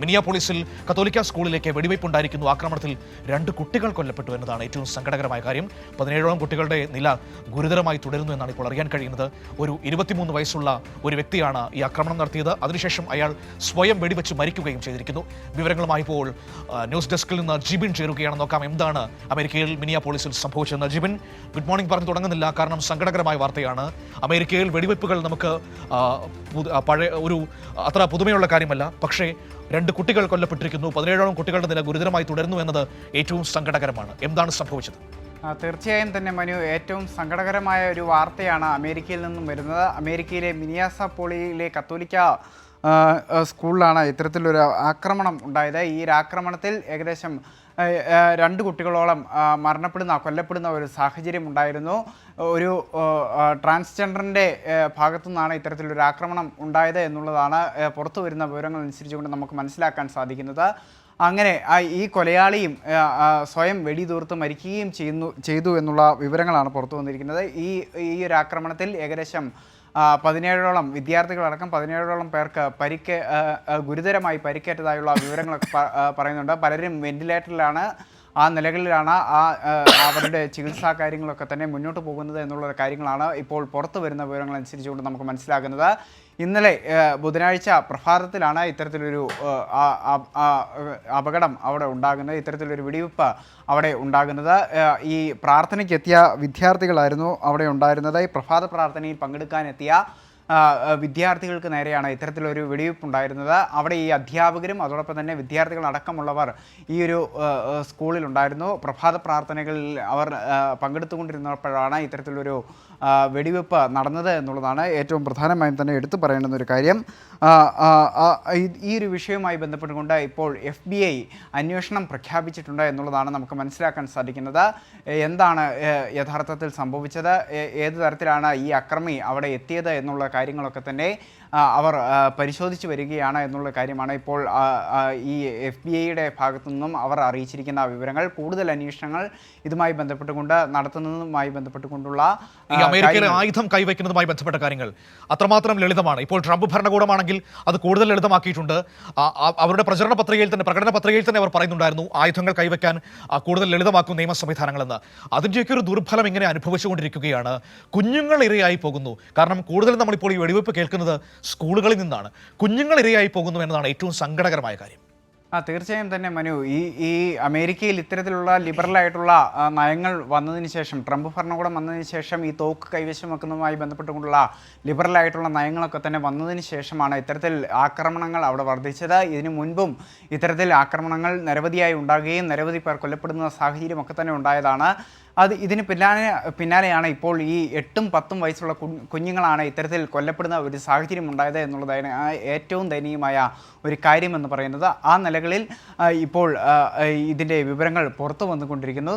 മിനിയാപോളിസിൽ കത്തോലിക്ക സ്കൂളിലേക്ക് വെടിവയ്പുണ്ടായിരിക്കുന്നു. ആക്രമണത്തിൽ 2 കുട്ടികൾ കൊല്ലപ്പെട്ടു എന്നതാണ് ഏറ്റവും സങ്കടകരമായ കാര്യം. 17ഓളം കുട്ടികളുടെ നില ഗുരുതരമായി തുടരുന്നു എന്നാണ് ഇപ്പോൾ അറിയാൻ കഴിയുന്നത്. ഒരു 23 വയസ്സുള്ള ഒരു വ്യക്തിയാണ് ഈ ആക്രമണം നടത്തിയത്. അതിനുശേഷം അയാൾ സ്വയം വെടിവെച്ച് മരിക്കുകയും ചെയ്തിരിക്കുന്നു. വിവരങ്ങളുമായി ഇപ്പോൾ ന്യൂസ് ഡെസ്കിൽ നിന്ന് ജിബിൻ ചേരുകയാണ്. നോക്കാം എന്താണ് അമേരിക്കയിൽ മിനിയാപോളിസിൽ സംഭവിച്ചതെന്ന്. ജിബിൻ, ഗുഡ് മോർണിംഗ് പറഞ്ഞു തുടങ്ങുന്നില്ല, കാരണം സങ്കടകരമായ വാർത്തയാണ്. അമേരിക്കയിൽ വെടിവെപ്പുകൾ നമുക്ക് പഴയ ഒരു അത്ര പുതുമയുള്ള കാര്യമല്ല. പക്ഷേ 2 കുട്ടികൾ കൊല്ലപ്പെട്ടിരിക്കുന്നു. 17ഓളം കുട്ടികളുടെ നില ഗുരുതരമായി തുടരുന്നു എന്നത് ഏറ്റവും സങ്കടകരമാണ്. എന്താണ് സംഭവിച്ചത്? തീർച്ചയായും തന്നെ മനു, ഏറ്റവും സങ്കടകരമായ ഒരു വാർത്തയാണ് അമേരിക്കയിൽ നിന്നും വരുന്നത്. അമേരിക്കയിലെ മിനിയാപോളിസിലെ കത്തോലിക്ക സ്കൂളിലാണ് ഇത്തരത്തിലൊരു ആക്രമണം ഉണ്ടായത്. ഈ ആക്രമണത്തിൽ ഏകദേശം 2 കുട്ടികളോളം കൊല്ലപ്പെടുന്ന ഒരു സാഹചര്യം ഉണ്ടായിരുന്നു. ഒരു ട്രാൻസ്ജെൻഡറിൻ്റെ ഭാഗത്തു നിന്നാണ് ഇത്തരത്തിലൊരു ആക്രമണം ഉണ്ടായത് എന്നുള്ളതാണ് പുറത്തു വരുന്ന വിവരങ്ങൾ അനുസരിച്ചുകൊണ്ട് നമുക്ക് മനസ്സിലാക്കാൻ സാധിക്കുന്നത്. അങ്ങനെ ഈ കൊലയാളിയും സ്വയം വെടിതീർത്ത് മരിക്കുകയും ചെയ്തു എന്നുള്ള വിവരങ്ങളാണ് പുറത്തു വന്നിരിക്കുന്നത്. ഈ ഒരു ആക്രമണത്തിൽ ഏകദേശം 17ഓളം വിദ്യാർത്ഥികളടക്കം 17ഓളം പേർക്ക് ഗുരുതരമായി പരിക്കേറ്റതായുള്ള വിവരങ്ങളൊക്കെ പറയുന്നുണ്ട്. പലരും വെന്റിലേറ്ററിലാണ്, ആ നിലകളിലാണ് അവരുടെ ചികിത്സാ കാര്യങ്ങളൊക്കെ തന്നെ മുന്നോട്ട് പോകുന്നത് എന്നുള്ള കാര്യങ്ങളാണ് ഇപ്പോൾ പുറത്തു വരുന്ന വിവരങ്ങൾ അനുസരിച്ചുകൊണ്ട് നമുക്ക് മനസ്സിലാക്കുന്നത്. ഇന്നലെ ബുധനാഴ്ച പ്രഭാതത്തിലാണ് ഇത്തരത്തിലൊരു അപകടം അവിടെ ഉണ്ടാകുന്നത്, ഇത്തരത്തിലൊരു വെടിവെപ്പ് അവിടെ ഉണ്ടാകുന്നത്. ഈ പ്രാർത്ഥനയ്ക്കെത്തിയ വിദ്യാർത്ഥികളായിരുന്നു അവിടെ ഉണ്ടായിരുന്നത്. ഈ പ്രഭാത പ്രാർത്ഥനയിൽ പങ്കെടുക്കാനെത്തിയ വിദ്യാർത്ഥികൾക്ക് നേരെയാണ് ഇത്തരത്തിലൊരു വെടിവെപ്പ് ഉണ്ടായിരുന്നത്. അവിടെ ഈ അധ്യാപകരും അതോടൊപ്പം തന്നെ വിദ്യാർത്ഥികളടക്കമുള്ളവർ ഈ ഒരു സ്കൂളിൽ ഉണ്ടായിരുന്നു. പ്രഭാത പ്രാർത്ഥനകളിൽ അവർ പങ്കെടുത്തുകൊണ്ടിരുന്നപ്പോഴാണ് ഇത്തരത്തിലൊരു വെടിവെപ്പ് നടന്നത് എന്നുള്ളതാണ് ഏറ്റവും പ്രധാനമായും തന്നെ എടുത്തു പറയേണ്ടുന്ന ഒരു കാര്യം. ഈ ഒരു വിഷയവുമായി ബന്ധപ്പെട്ടുകൊണ്ട് ഇപ്പോൾ FBI അന്വേഷണം പ്രഖ്യാപിച്ചിട്ടുണ്ട് എന്നുള്ളതാണ് നമുക്ക് മനസ്സിലാക്കാൻ സാധിക്കുന്നത്. എന്താണ് യഥാർത്ഥത്തിൽ സംഭവിച്ചത്, ഏത് തരത്തിലാണ് ഈ അക്രമി അവിടെ എത്തിയത് എന്നുള്ള കാര്യങ്ങളൊക്കെ തന്നെ അവർ പരിശോധിച്ച് വരികയാണ് എന്നുള്ള കാര്യമാണ് ഇപ്പോൾ ഈ FBI ഭാഗത്തു നിന്നും അവർ അറിയിച്ചിരിക്കുന്ന വിവരങ്ങൾ. കൂടുതൽ അന്വേഷണങ്ങൾ ഇതുമായി ബന്ധപ്പെട്ടുകൊണ്ട് നടത്തുന്നതുമായി ബന്ധപ്പെട്ടുകൊണ്ടുള്ള അമേരിക്കയിലെ ആയുധം കൈവയ്ക്കുന്നതുമായി ബന്ധപ്പെട്ട കാര്യങ്ങൾ അത്രമാത്രം ലളിതമാണ്. ഇപ്പോൾ ട്രംപ് ഭരണകൂടമാണെങ്കിൽ അത് കൂടുതൽ ലളിതമാക്കിയിട്ടുണ്ട്. അവരുടെ പ്രകടന പത്രികയിൽ തന്നെ അവർ പറയുന്നുണ്ടായിരുന്നു ആയുധങ്ങൾ കൈവയ്ക്കാൻ കൂടുതൽ ലളിതമാക്കും നിയമ സംവിധാനങ്ങളെന്ന്. അതിൻ്റെയൊക്കെ ഒരു ദുർഫലം ഇങ്ങനെ അനുഭവിച്ചുകൊണ്ടിരിക്കുകയാണ്. കുഞ്ഞുങ്ങൾ ഇരയായി പോകുന്നു. കാരണം കൂടുതലും നമ്മളിപ്പോൾ ഈ വെടിവെപ്പ് കേൾക്കുന്നത് സ്കൂളുകളിൽ നിന്നാണ്. കുഞ്ഞുങ്ങൾ ഇരയായി പോകുന്നു എന്നതാണ് ഏറ്റവും സങ്കടകരമായ കാര്യം. തീർച്ചയായും തന്നെ മനു, ഈ അമേരിക്കയിൽ ഇത്തരത്തിലുള്ള ലിബറലായിട്ടുള്ള നയങ്ങൾ വന്നതിന് ശേഷം, ട്രംപ് ഭരണകൂടം വന്നതിന് ശേഷം ഈ തോക്ക് കൈവശം വെക്കുന്നതുമായി ബന്ധപ്പെട്ടുകൊണ്ടുള്ള ലിബറലായിട്ടുള്ള നയങ്ങളൊക്കെ തന്നെ വന്നതിന് ശേഷമാണ് ഇത്തരത്തിൽ ആക്രമണങ്ങൾ അവിടെ വർദ്ധിച്ചത്. ഇതിനു മുൻപും ഇത്തരത്തിൽ ആക്രമണങ്ങൾ നിരവധിയായി ഉണ്ടാകുകയും നിരവധി പേർ കൊല്ലപ്പെടുന്ന സാഹചര്യമൊക്കെ തന്നെ ഉണ്ടായതാണ്. ഇതിന് പിന്നാലെയാണ് ഇപ്പോൾ ഈ 8ഉം 10ഉം വയസ്സുള്ള കുഞ്ഞുങ്ങളാണ് ഇത്തരത്തിൽ കൊല്ലപ്പെടുന്ന ഒരു സാഹചര്യം ഉണ്ടായത് എന്നുള്ളതാണ് ഏറ്റവും ദയനീയമായ ഒരു കാര്യമെന്ന് പറയുന്നത്. ആ നിലകളിൽ ഇപ്പോൾ ഇതിൻ്റെ വിവരങ്ങൾ പുറത്തു വന്നുകൊണ്ടിരിക്കുന്നു.